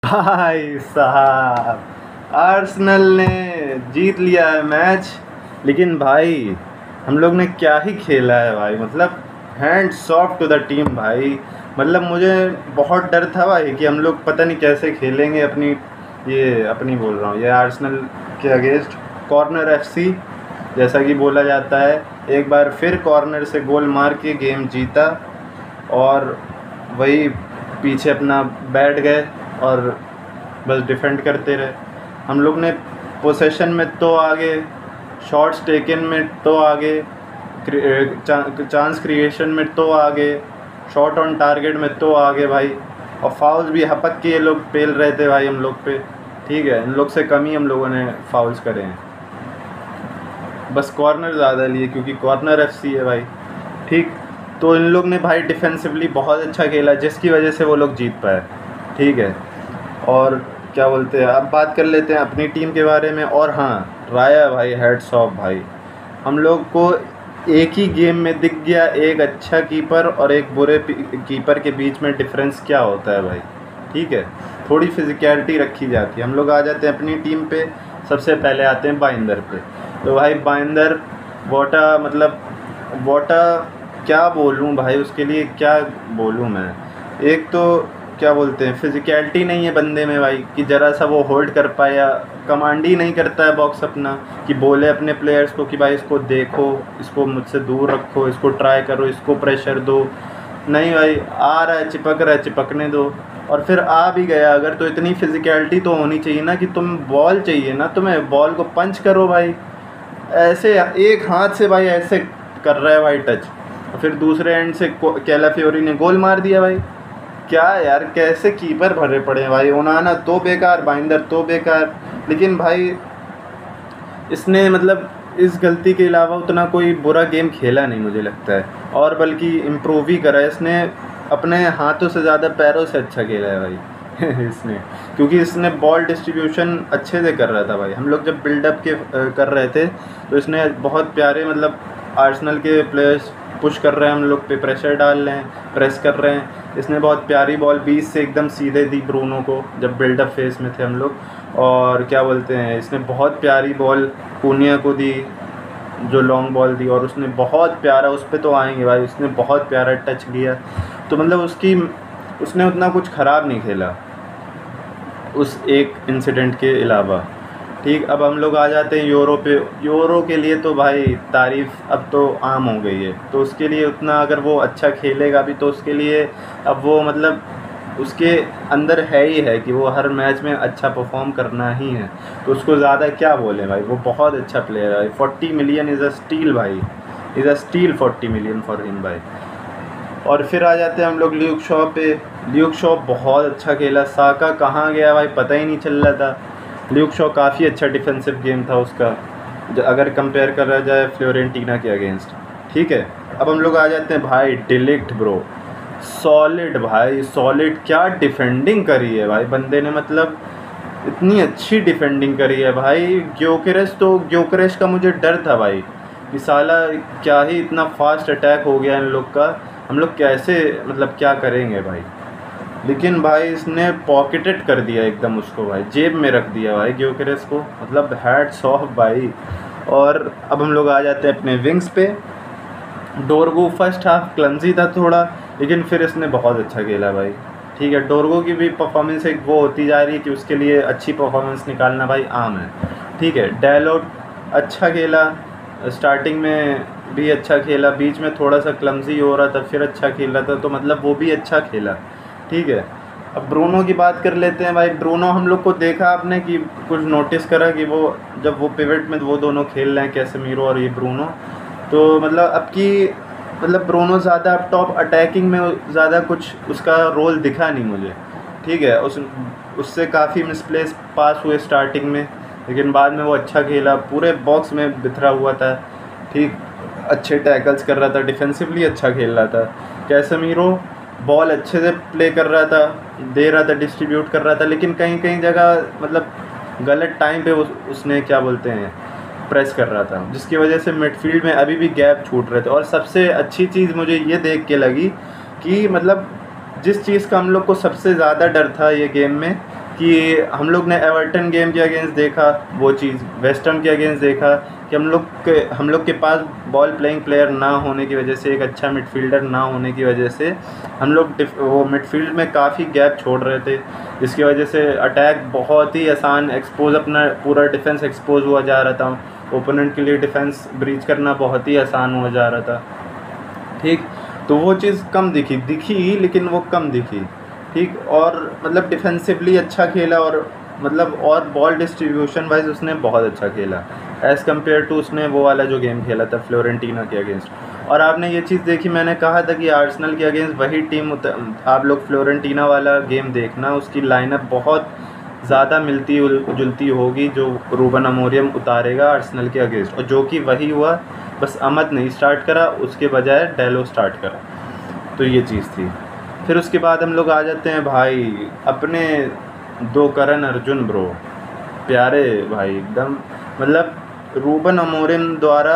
भाई साहब, आर्सेनल ने जीत लिया है मैच। लेकिन भाई हम लोग ने क्या ही खेला है भाई, मतलब hands off to the team भाई। मतलब मुझे बहुत डर था भाई कि हम लोग पता नहीं कैसे खेलेंगे अपनी, ये अपनी बोल रहा हूँ, ये आर्सेनल के अगेंस्ट। कॉर्नर एफसी जैसा कि बोला जाता है, एक बार फिर कॉर्नर से गोल मार के गेम जीता और वही पीछे अपना बैठ गए और बस डिफेंड करते रहे। हम लोग ने पोसेशन में तो आगे, शॉट्स टेकन में तो आगे, चांस क्रिएशन में तो आगे, शॉट ऑन टारगेट में तो आगे भाई। और फाउल्स भी हपक के ये लोग पेल रहे थे भाई हम लोग पे। ठीक है, इन लोग से कम ही हम लोगों ने फाउल्स करे हैं, बस कॉर्नर ज़्यादा लिए क्योंकि कॉर्नर एफसी है भाई। ठीक, तो इन लोग ने भाई डिफेंसिवली बहुत अच्छा खेला जिसकी वजह से वो लोग जीत पाए। ठीक है, और क्या बोलते हैं, अब बात कर लेते हैं अपनी टीम के बारे में। और हाँ, राया भाई हेड्स ऑफ भाई, हम लोग को एक ही गेम में दिख गया एक अच्छा कीपर और एक बुरे कीपर के बीच में डिफरेंस क्या होता है भाई। ठीक है, थोड़ी फिजिकलिटी रखी जाती है। हम लोग आ जाते हैं अपनी टीम पे, सबसे पहले आते हैं बाइंदर पे। तो भाई बाइंदर वोटा, मतलब वोटा क्या बोलूँ भाई, उसके लिए क्या बोलूँ मैं। एक तो क्या बोलते हैं, फिजिकलिटी नहीं है बंदे में भाई कि ज़रा सा वो होल्ड कर पाए, या कमांड ही नहीं करता है बॉक्स अपना कि बोले अपने प्लेयर्स को कि भाई इसको देखो, इसको मुझसे दूर रखो, इसको ट्राई करो, इसको प्रेशर दो। नहीं भाई, आ रहा है चिपक रहा है, चिपकने दो। और फिर आ भी गया अगर, तो इतनी फिजिकलिटी तो होनी चाहिए ना कि तुम बॉल चाहिए ना, तुम्हें बॉल को पंच करो भाई। ऐसे एक हाथ से भाई ऐसे कर रहा है भाई टच, और फिर दूसरे एंड से कैलाफियोरी ने गोल मार दिया भाई। क्या यार, कैसे कीपर भरे पड़े हैं भाई। ओनाना तो बेकार, बाइंदर तो बेकार। लेकिन भाई इसने मतलब इस गलती के अलावा उतना कोई बुरा गेम खेला नहीं मुझे लगता है, और बल्कि इम्प्रूव ही करा है इसने। अपने हाथों से ज़्यादा पैरों से अच्छा खेला है भाई इसने, क्योंकि इसने बॉल डिस्ट्रीब्यूशन अच्छे से कर रहा था भाई। हम लोग जब बिल्डअप के कर रहे थे तो इसने बहुत प्यारे, मतलब आर्सेनल के प्लेयर्स पुश कर रहे हैं हम लोग पे, प्रेशर डाल रहे हैं, प्रेस कर रहे हैं। इसने बहुत प्यारी बॉल 20 से एकदम सीधे दी ब्रूनो को जब बिल्डअप फेस में थे हम लोग। और क्या बोलते हैं, इसने बहुत प्यारी बॉल कूनिया को दी, जो लॉन्ग बॉल दी, और उसने बहुत प्यारा, उस पर तो आएंगे भाई, उसने बहुत प्यारा टच लिया। तो मतलब उसने उतना कुछ ख़राब नहीं खेला उस एक इंसिडेंट के अलावा। ठीक, अब हम लोग आ जाते हैं यूरो पे। यूरो के लिए तो भाई तारीफ़ अब तो आम हो गई है, तो उसके लिए उतना अगर वो अच्छा खेलेगा भी तो उसके लिए अब वो मतलब उसके अंदर है ही है कि वो हर मैच में अच्छा परफॉर्म करना ही है। तो उसको ज़्यादा क्या बोलें भाई, वो बहुत अच्छा प्लेयर है। 40 मिलियन इज़ अ स्टील भाई, is a steel 40 million for him भाई। और फिर आ जाते हैं हम लोग ल्यूक शॉ पे। ल्यूक शॉ बहुत अच्छा खेला, साका कहाँ गया भाई पता ही नहीं चल रहा था। ल्यूक शॉ काफ़ी अच्छा डिफेंसिव गेम था उसका, अगर कंपेयर करा जाए फ्लोरेंटीना के अगेंस्ट। ठीक है, अब हम लोग आ जाते हैं भाई de Ligt ब्रो। सॉलिड भाई, सॉलिड, क्या डिफेंडिंग करी है भाई बंदे ने, मतलब इतनी अच्छी डिफेंडिंग करी है भाई। ग्योकेरेस का मुझे डर था भाई कि साला क्या ही इतना फास्ट अटैक हो गया इन लोग का, हम लोग कैसे मतलब क्या करेंगे भाई। लेकिन भाई इसने पॉकेटेड कर दिया एकदम उसको भाई, जेब में रख दिया भाई ग्योकेरेस को, मतलब हैट्स ऑफ भाई। और अब हम लोग आ जाते हैं अपने विंग्स पे। डोरगो फर्स्ट हाफ क्लमजी था थोड़ा, लेकिन फिर इसने बहुत अच्छा खेला भाई। ठीक है, डोरगो की भी परफॉर्मेंस एक वो होती जा रही है कि उसके लिए अच्छी परफॉर्मेंस निकालना भाई आम है। ठीक है, डैलोट अच्छा खेला, स्टार्टिंग में भी अच्छा खेला, बीच में थोड़ा सा क्लमजी हो रहा था, फिर अच्छा खेल रहा था, तो मतलब वो भी अच्छा खेला। ठीक है, अब ब्रूनो की बात कर लेते हैं भाई। ब्रूनो हम लोग को देखा आपने कि कुछ नोटिस करा कि वो जब वो पिवट में वो दोनों खेल रहे हैं कैसेमीरो और ये ब्रूनो, तो मतलब अब की मतलब ब्रूनो ज़्यादा अब टॉप अटैकिंग में ज़्यादा कुछ उसका रोल दिखा नहीं मुझे। ठीक है, उससे काफ़ी मिसप्लेस पास हुए स्टार्टिंग में, लेकिन बाद में वो अच्छा खेला, पूरे बॉक्स में बिखरा हुआ था। ठीक, अच्छे टैकल्स कर रहा था, डिफेंसिवली अच्छा खेल रहा था। कैसेमीरो बॉल अच्छे से प्ले कर रहा था, दे रहा था, डिस्ट्रीब्यूट कर रहा था, लेकिन कहीं कहीं जगह मतलब गलत टाइम पे उसने क्या बोलते हैं प्रेस कर रहा था, जिसकी वजह से मिडफील्ड में अभी भी गैप छूट रहे थे। और सबसे अच्छी चीज़ मुझे ये देख के लगी कि मतलब जिस चीज़ का हम लोग को सबसे ज़्यादा डर था ये गेम में, कि हम लोग ने एवर्टन गेम के अगेंस्ट देखा वो चीज़, वेस्ट हैम के अगेंस्ट देखा कि हम लोग के पास बॉल प्लेइंग प्लेयर ना होने की वजह से, एक अच्छा मिडफील्डर ना होने की वजह से हम लोग वो मिडफील्ड में काफ़ी गैप छोड़ रहे थे, जिसकी वजह से अटैक बहुत ही आसान एक्सपोज, अपना पूरा डिफेंस एक्सपोज हुआ जा रहा था, ओपोनेंट के लिए डिफेंस ब्रीच करना बहुत ही आसान हुआ जा रहा था। ठीक, तो वो चीज़ कम दिखी लेकिन वो कम दिखी। ठीक, और मतलब डिफेंसिवली अच्छा खेला, और मतलब और बॉल डिस्ट्रीब्यूशन वाइज उसने बहुत अच्छा खेला एज़ कम्पेयर टू उसने वो वाला जो गेम खेला था फ्लोरेंटीना के अगेंस्ट। और आपने ये चीज़ देखी, मैंने कहा था कि आर्सेनल के अगेंस्ट वही टीम आप लोग फ्लोरेंटीना वाला गेम देखना, उसकी लाइनअप बहुत ज़्यादा मिलती जुलती होगी जो रूबन अमोरियम उतारेगा आर्सेनल के अगेंस्ट, और जो कि वही हुआ। बस अहमद नहीं स्टार्ट करा, उसके बजाय डेलो स्टार्ट करा, तो ये चीज़ थी। फिर उसके बाद हम लोग आ जाते हैं भाई अपने दो करण अर्जुन ब्रो, प्यारे भाई एकदम, मतलब रूबन अमोरिम द्वारा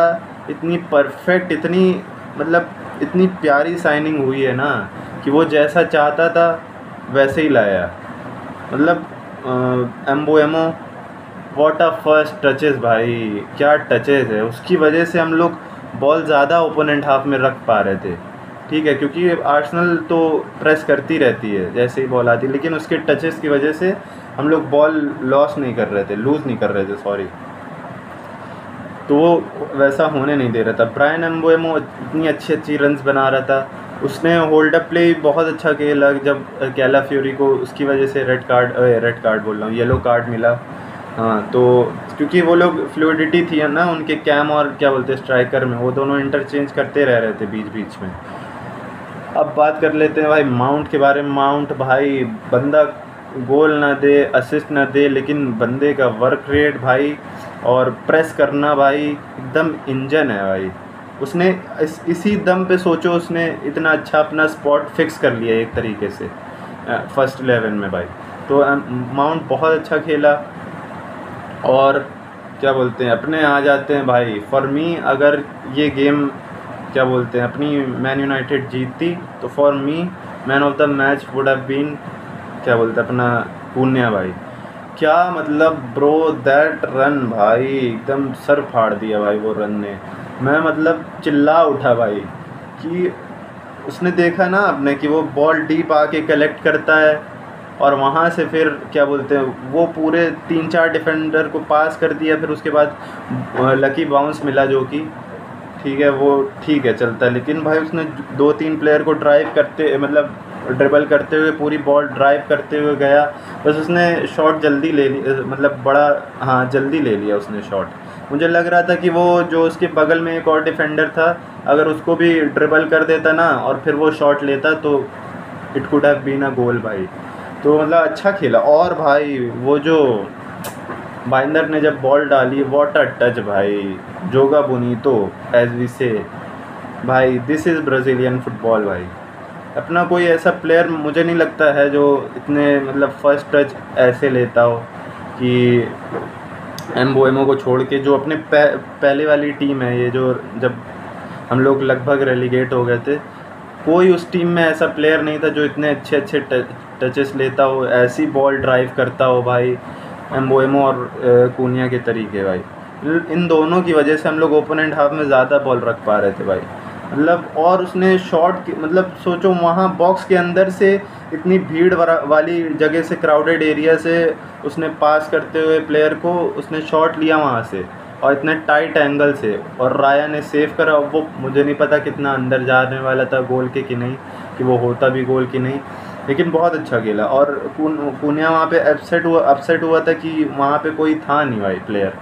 इतनी परफेक्ट, इतनी प्यारी साइनिंग हुई है ना कि वो जैसा चाहता था वैसे ही लाया। मतलब एम्बोएमो, व्हाट अ फर्स्ट टचेस भाई, क्या टचेस है, उसकी वजह से हम लोग बॉल ज़्यादा ओपोनेंट हाफ में रख पा रहे थे। ठीक है, क्योंकि आर्सेनल तो प्रेस करती रहती है जैसे ही बॉल आती है, लेकिन उसके टचेस की वजह से हम लोग बॉल लूज़ नहीं कर रहे थे सॉरी, तो वो वैसा होने नहीं दे रहा था। ब्रायन एम्बोएमो इतनी अच्छी रन्स बना रहा था, उसने होल्ड अप प्ले बहुत अच्छा खेला जब कैला फ्यूरी को उसकी वजह से रेड कार्ड बोल रहा हूँ, येलो कार्ड मिला। हाँ, तो क्योंकि वो लोग फ्लूइडिटी थी ना उनके कैम और क्या बोलते हैं स्ट्राइकर में, वो दोनों इंटरचेंज करते रह रहे थे बीच बीच में। अब बात कर लेते हैं भाई माउंट के बारे में। माउंट भाई, बंदा गोल ना दे, असिस्ट ना दे, लेकिन बंदे का वर्क रेट भाई और प्रेस करना भाई एकदम इंजन है भाई। उसने इसी दम पे सोचो उसने इतना अच्छा अपना स्पॉट फिक्स कर लिया एक तरीके से फर्स्ट 11 में भाई। तो माउंट बहुत अच्छा खेला। और क्या बोलते हैं, अपने आ जाते हैं भाई, फॉर मी अगर ये गेम क्या बोलते हैं अपनी मैन यूनाइटेड जीतती तो for me man of the match would have been क्या बोलते हैं अपना पुण्या भाई। क्या मतलब ब्रो, दैट रन भाई एकदम सर फाड़ दिया भाई वो रन ने। मैं मतलब चिल्ला उठा भाई कि उसने देखा ना आपने कि वो बॉल डीप आके कलेक्ट करता है और वहाँ से फिर क्या बोलते हैं वो पूरे 3-4 डिफेंडर को पास कर दिया, फिर उसके बाद लकी बाउंस मिला जो कि ठीक है, वो ठीक है चलता है, लेकिन भाई उसने 2-3 प्लेयर को ड्रिबल करते हुए पूरी बॉल ड्राइव करते हुए गया। बस उसने शॉट जल्दी ले लिया, मतलब जल्दी ले लिया उसने शॉट। मुझे लग रहा था कि वो जो उसके बगल में एक और डिफेंडर था, अगर उसको भी ड्रिबल कर देता ना और फिर वो शॉट लेता तो it could have been a goal भाई। तो मतलब अच्छा खेला। और भाई वो जो बाइंदर ने जब बॉल डाली, व्हाट अ टच भाई, जोगा बोनीतो एज वी से भाई, दिस इज़ ब्राज़ीलियन फुटबॉल भाई। अपना कोई ऐसा प्लेयर मुझे नहीं लगता है जो इतने मतलब फर्स्ट टच ऐसे लेता हो कि एम्बोएमो को छोड़ के, जो अपने पहले वाली टीम है ये, जो जब हम लोग लगभग रेलीगेट हो गए थे, कोई उस टीम में ऐसा प्लेयर नहीं था जो इतने अच्छे टचेस लेता हो, ऐसी बॉल ड्राइव करता हो भाई एम्बोएमो और कूनिया के तरीके भाई। इन दोनों की वजह से हम लोग ओपोनेंट हाफ में ज़्यादा बॉल रख पा रहे थे भाई। मतलब और उसने शॉट मतलब सोचो वहाँ बॉक्स के अंदर से इतनी भीड़ वाली जगह से, क्राउडेड एरिया से उसने पास करते हुए प्लेयर को उसने शॉट लिया वहाँ से, और इतने टाइट एंगल से, और राया ने सेव करा। वो मुझे नहीं पता कितना अंदर जाने वाला था गोल के कि नहीं, कि वो होता भी गोल कि नहीं, लेकिन बहुत अच्छा खेला। और कूनिया वहाँ पे अपसेट हुआ था कि वहाँ पे कोई था नहीं भाई प्लेयर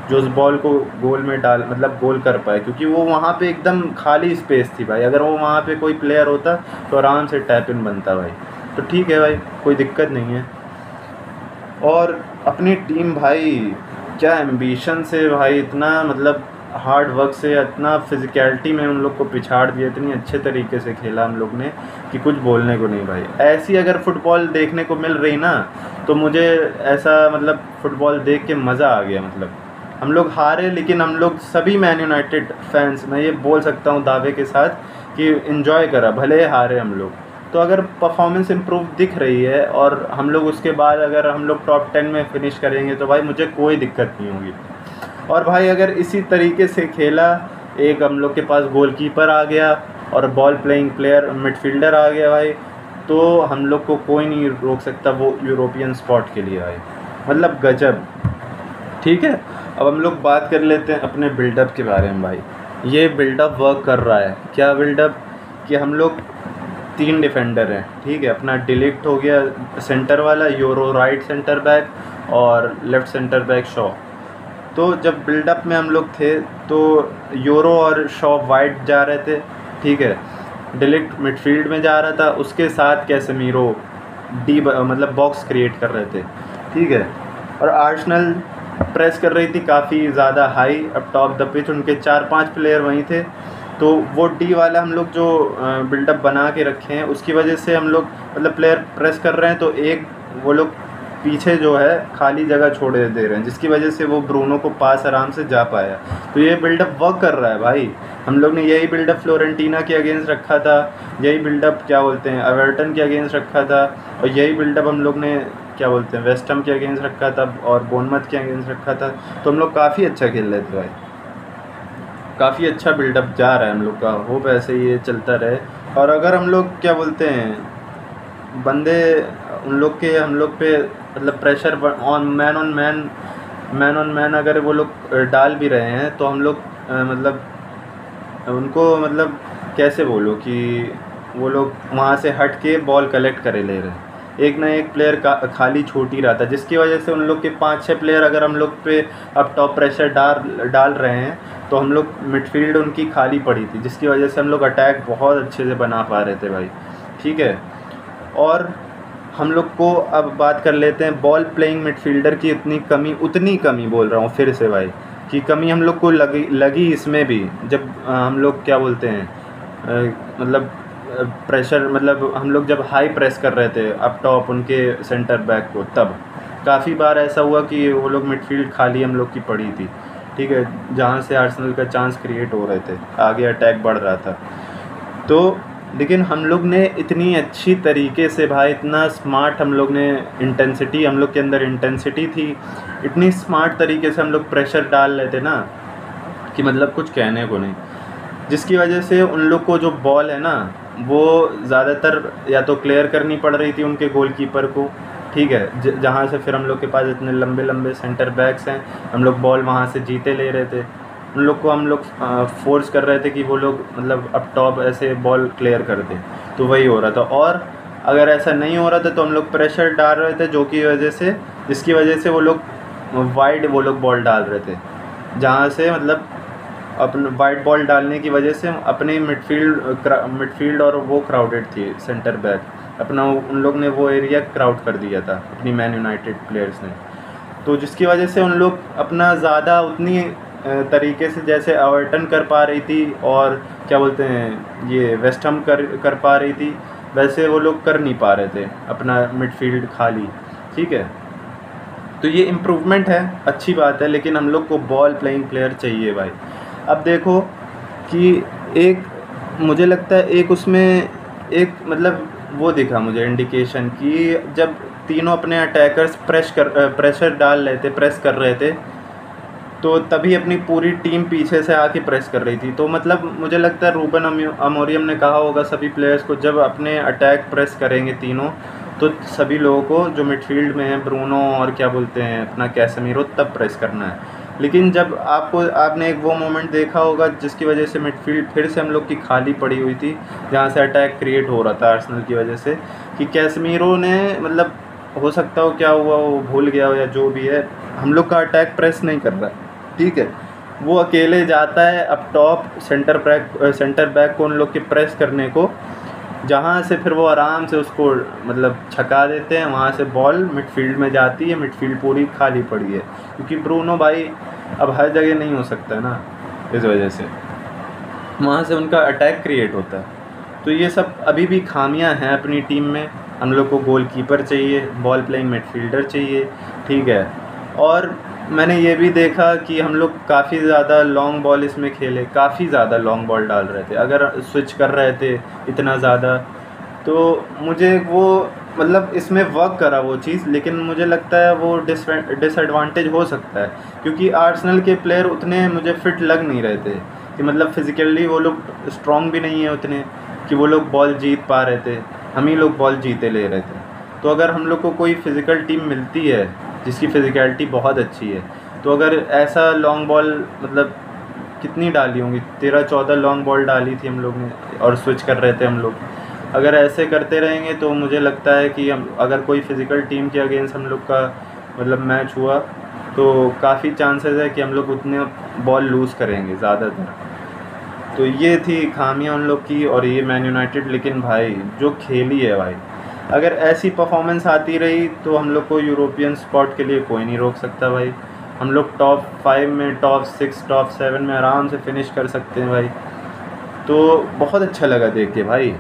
जो उस बॉल को गोल में गोल कर पाए, क्योंकि वो वहाँ पे एकदम खाली स्पेस थी भाई। अगर वो वहाँ पे कोई प्लेयर होता तो आराम से टैप इन बनता भाई। तो ठीक है भाई, कोई दिक्कत नहीं है। और अपनी टीम भाई क्या एम्बिशन से भाई, इतना मतलब हार्ड वर्क से, इतना फिजिकलिटी में उन लोग को पिछाड़ दिया, इतनी अच्छे तरीके से खेला हम लोग ने कि कुछ बोलने को नहीं भाई। ऐसी अगर फुटबॉल देखने को मिल रही ना तो मुझे ऐसा मतलब फुटबॉल देख के मज़ा आ गया। मतलब हम लोग हारे, लेकिन हम लोग सभी मैन यूनाइटेड फैंस, मैं ये बोल सकता हूँ दावे के साथ कि इन्जॉय करा, भले हारे हम लोग। तो अगर परफॉर्मेंस इम्प्रूव दिख रही है और हम लोग उसके बाद अगर हम लोग टॉप 10 में फिनिश करेंगे तो भाई मुझे कोई दिक्कत नहीं होगी। और भाई अगर इसी तरीके से खेला, एक हम लोग के पास गोलकीपर आ गया और बॉल प्लेइंग प्लेयर मिडफील्डर आ गया भाई, तो हम लोग को कोई नहीं रोक सकता वो यूरोपियन स्पॉट के लिए भाई, मतलब गजब। ठीक है, अब हम लोग बात कर लेते हैं अपने बिल्डअप के बारे में भाई। ये बिल्डअप वर्क कर रहा है। क्या बिल्डअप कि हम लोग 3 डिफेंडर हैं, ठीक है। अपना डिलिक्ट हो गया सेंटर वाला, यूरो राइट सेंटर बैक और लेफ़्ट सेंटर बैक शॉ। तो जब बिल्डअप में हम लोग थे तो यूरो और शॉ वाइड जा रहे थे, ठीक है। डिलिक्ट मिडफील्ड में जा रहा था, उसके साथ कैसेमीरो मतलब बॉक्स क्रिएट कर रहे थे, ठीक है। और आर्सेनल प्रेस कर रही थी काफ़ी ज़्यादा high up top the pitch, उनके 4-5 प्लेयर वहीं थे। तो वो डी वाला हम लोग जो बिल्डअप बना के रखे हैं उसकी वजह से हम लोग मतलब प्लेयर प्रेस कर रहे हैं तो एक वो लोग पीछे जो है खाली जगह छोड़ दे रहे हैं, जिसकी वजह से वो ब्रूनो को पास आराम से जा पाया। तो ये बिल्डअप वर्क कर रहा है भाई। हम लोग ने यही बिल्डअप फ्लोरेंटीना के अगेंस्ट रखा था, यही बिल्डअप क्या बोलते हैं एवर्टन के अगेंस्ट रखा था, और यही बिल्डअप हम लोग ने क्या बोलते हैं वेस्ट हैम के अगेंस्ट रखा था और बोर्नमथ के अगेंस्ट रखा था। तो हम लोग काफ़ी अच्छा खेल रहे थे भाई, काफ़ी अच्छा बिल्डअप जा रहा है हम लोग का। होप ऐसे ही ये चलता रहे। और अगर हम लोग क्या बोलते हैं बंदे उन लोग के हम लोग पे मतलब प्रेशर मैन ऑन मैन अगर वो लोग डाल भी रहे हैं तो हम लोग मतलब उनको मतलब कैसे बोलो कि वो लोग वहाँ से हट के बॉल कलेक्ट करे ले रहे हैं। एक ना एक प्लेयर खाली छूट ही रहा था, जिसकी वजह से उन लोग के 5-6 प्लेयर अगर हम लोग पे अब टॉप प्रेशर डाल रहे हैं तो हम लोग मिडफील्ड उनकी खाली पड़ी थी, जिसकी वजह से हम लोग अटैक बहुत अच्छे से बना पा रहे थे भाई, ठीक है। और हम लोग को अब बात कर लेते हैं बॉल प्लेइंग मिडफील्डर की उतनी कमी बोल रहा हूँ फिर से भाई कि कमी हम लोग को लगी इसमें भी, जब हम लोग क्या बोलते हैं मतलब प्रेशर मतलब हम लोग जब हाई प्रेस कर रहे थे अप टॉप उनके सेंटर बैक को, तब काफ़ी बार ऐसा हुआ कि वो लोग मिडफील्ड खाली हम लोग की पड़ी थी, ठीक है, जहाँ से आर्सेनल का चांस क्रिएट हो रहे थे, आगे अटैक बढ़ रहा था। तो लेकिन हम लोग ने इतनी अच्छी तरीके से भाई, इतना स्मार्ट हम लोग ने इंटेंसिटी, हम लोग के अंदर इंटेंसिटी थी, इतनी स्मार्ट तरीके से हम लोग प्रेशर डाल रहे थे ना कि मतलब कुछ कहने को नहीं, जिसकी वजह से उन लोग को जो बॉल है ना वो ज़्यादातर या तो क्लियर करनी पड़ रही थी उनके गोलकीपर को, ठीक है, जहाँ से फिर हम लोग के पास इतने लंबे लंबे सेंटर बैक्स हैं, हम लोग बॉल वहाँ से जीते ले रहे थे। उन लोग को हम लोग फोर्स कर रहे थे कि वो लोग मतलब अप टॉप ऐसे बॉल क्लियर कर दें, तो वही हो रहा था। और अगर ऐसा नहीं हो रहा था तो हम लोग प्रेशर डाल रहे थे, जिसकी वजह से वो लोग वाइड बॉल डाल रहे थे, जहाँ से मतलब अपने वाइड बॉल डालने की वजह से अपने मिडफील्ड और वो क्राउडेड थी सेंटर बैक अपना, उन लोग ने वो एरिया क्राउड कर दिया था अपनी मैन यूनाइटेड प्लेयर्स ने, तो जिसकी वजह से उन लोग अपना ज़्यादा उतनी तरीके से जैसे एवर्टन कर पा रही थी और क्या बोलते हैं ये वेस्ट हैम कर पा रही थी, वैसे वो लोग कर नहीं पा रहे थे अपना मिडफील्ड खाली, ठीक है। तो ये इम्प्रूवमेंट है, अच्छी बात है, लेकिन हम लोग को बॉल प्लेइंग प्लेयर चाहिए भाई। अब देखो कि एक मुझे लगता है एक उसमें एक मतलब वो दिखा मुझे इंडिकेशन कि जब तीनों अपने अटैकर्स प्रेशर डाल रहे थे, प्रेस कर रहे थे, तो तभी अपनी पूरी टीम पीछे से आके प्रेस कर रही थी। तो मतलब मुझे लगता है रूबन अमोरियम ने कहा होगा सभी प्लेयर्स को, जब अपने अटैक प्रेस करेंगे तीनों तो सभी लोगों को जो मिडफील्ड में है ब्रूनो और क्या बोलते हैं अपना कैसेमीरो, तब प्रेस करना है। लेकिन जब आपने एक वो मोमेंट देखा होगा जिसकी वजह से मिडफील्ड फिर से हम लोग की खाली पड़ी हुई थी, जहाँ से अटैक क्रिएट हो रहा था आर्सेनल की वजह से, कि कैसेमीरो ने मतलब हो सकता हो क्या हुआ वो भूल गया हो या जो भी है, हम लोग का अटैक प्रेस नहीं कर रहा है, ठीक है, वो अकेले जाता है अप टॉप सेंटर बैक को उन लोग के प्रेस करने को, जहाँ से फिर वो आराम से उसको मतलब छका देते हैं, वहाँ से बॉल मिडफील्ड में जाती है, मिडफील्ड पूरी खाली पड़ी है, क्योंकि ब्रूनो भाई अब हर जगह नहीं हो सकता है ना, इस वजह से वहाँ से उनका अटैक क्रिएट होता है। तो ये सब अभी भी खामियां हैं अपनी टीम में। हम लोग को गोलकीपर चाहिए, बॉल प्लेइंग मिडफील्डर चाहिए, ठीक है। और मैंने ये भी देखा कि हम लोग काफ़ी ज़्यादा लॉन्ग बॉल इसमें खेले, काफ़ी ज़्यादा लॉन्ग बॉल डाल रहे थे, अगर स्विच कर रहे थे इतना ज़्यादा तो मुझे वो मतलब इसमें वर्क करा वो चीज़, लेकिन मुझे लगता है वो डिसएडवांटेज हो सकता है, क्योंकि आर्सेनल के प्लेयर उतने मुझे फिट लग नहीं रहे थे कि मतलब फिज़िकली वो लोग स्ट्रॉन्ग भी नहीं है उतने कि वो लोग बॉल जीत पा रहे थे। हम ही लोग बॉल जीते ले रहे थे। तो अगर हम लोग को कोई फ़िज़िकल टीम मिलती है जिसकी फ़िज़िकलिटी बहुत अच्छी है, तो अगर ऐसा लॉन्ग बॉल मतलब कितनी डाली होंगी, 13-14 लॉन्ग बॉल डाली थी हम लोग ने और स्विच कर रहे थे हम लोग। अगर ऐसे करते रहेंगे तो मुझे लगता है कि हम अगर कोई फ़िज़िकल टीम के अगेंस्ट हम लोग का मतलब मैच हुआ तो काफ़ी चांसेस है कि हम लोग उतने बॉल लूज़ करेंगे ज़्यादातर। तो ये थी खामियां उन लोग की और ये मैन यूनाइटेड। लेकिन भाई जो खेली है भाई, अगर ऐसी परफॉर्मेंस आती रही तो हम लोग को यूरोपियन स्पॉट के लिए कोई नहीं रोक सकता भाई। हम लोग टॉप 5 में, टॉप 6, टॉप 7 में आराम से फिनिश कर सकते हैं भाई। तो बहुत अच्छा लगा देख के भाई।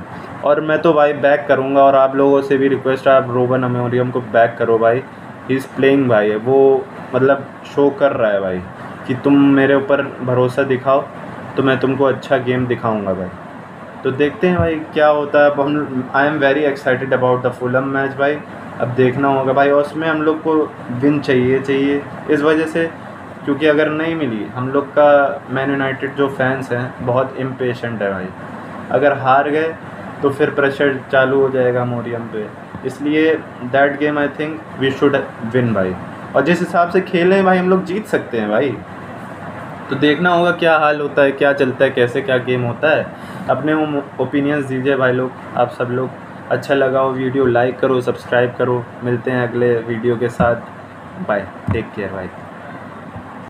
और मैं तो भाई बैक करूँगा, और आप लोगों से भी रिक्वेस्ट है, आप रूबन अमोरियम को बैक करो भाई। ही इज़ प्लेइंग भाई, वो मतलब शो कर रहा है भाई कि तुम मेरे ऊपर भरोसा दिखाओ तो मैं तुमको अच्छा गेम दिखाऊंगा भाई। तो देखते हैं भाई क्या होता है। अब हम I am very excited about the Fulham match भाई। अब देखना होगा भाई, और उसमें हम लोग को विन चाहिए इस वजह से, क्योंकि अगर नहीं मिली, हम लोग का मैन यूनाइटेड जो फैंस हैं बहुत इम्पेशेंट है भाई। अगर हार गए तो फिर प्रेशर चालू हो जाएगा मोरियम पे। इसलिए that game I think we should win भाई। और जिस हिसाब से खेलें भाई हम लोग जीत सकते हैं भाई। तो देखना होगा क्या हाल होता है, क्या चलता है, कैसे क्या गेम होता है। अपने ओपिनियंस दीजिए भाई लोग, आप सब लोग। अच्छा लगा हो वीडियो लाइक करो, सब्सक्राइब करो। मिलते हैं अगले वीडियो के साथ। बाय, टेक केयर भाई।